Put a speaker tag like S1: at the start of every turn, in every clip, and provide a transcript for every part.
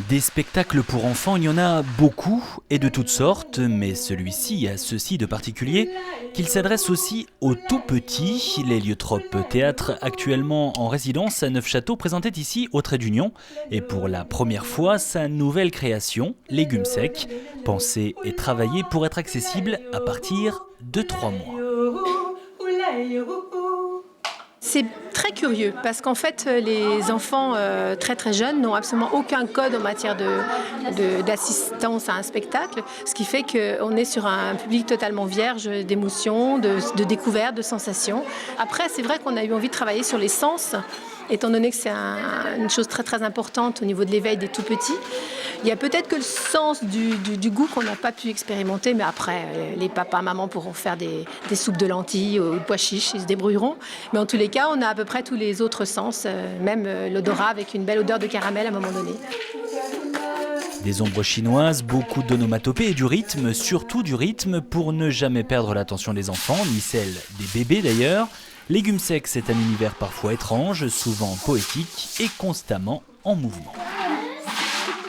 S1: Des spectacles pour enfants, il y en a beaucoup et de toutes sortes, mais celui-ci a ceci de particulier qu'il s'adresse aussi aux tout petits. L'Héliotrope Théâtre, actuellement en résidence à Neufchâteau, présentait ici au Trait d'Union, et pour la première fois, sa nouvelle création, Légumes secs, pensée et travaillée pour être accessible à partir de 3 mois.
S2: C'est très curieux parce qu'en fait les enfants très jeunes n'ont absolument aucun code en matière d'assistance à un spectacle, ce qui fait qu'on est sur un public totalement vierge d'émotions, de découvertes, de sensations. Après c'est vrai qu'on a eu envie de travailler sur les sens, étant donné que c'est une chose très importante au niveau de l'éveil des tout-petits. Il y a peut-être que le sens du goût qu'on n'a pas pu expérimenter, mais après, les papas, mamans pourront faire des soupes de lentilles ou de pois chiches, ils se débrouilleront. Mais en tous les cas, on a à peu près tous les autres sens, même l'odorat avec une belle odeur de caramel à un moment donné.
S1: Des ombres chinoises, beaucoup d'onomatopées et du rythme, surtout du rythme pour ne jamais perdre l'attention des enfants, ni celle des bébés d'ailleurs. Légumes secs, c'est un univers parfois étrange, souvent poétique et constamment en mouvement.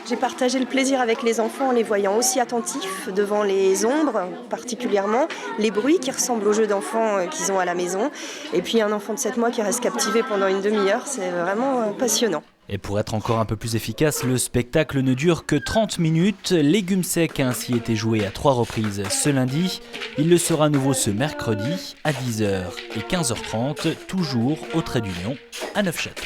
S3: J'ai partagé le plaisir avec les enfants en les voyant aussi attentifs devant les ombres, particulièrement les bruits qui ressemblent aux jeux d'enfants qu'ils ont à la maison. Et puis un enfant de 7 mois qui reste captivé pendant une demi-heure, c'est vraiment passionnant.
S1: Et pour être encore un peu plus efficace, le spectacle ne dure que 30 minutes. Légumes secs a ainsi été joué à 3 reprises ce lundi. Il le sera à nouveau ce mercredi à 10h et 15h30, toujours au Trait d'Union à Neufchâteau.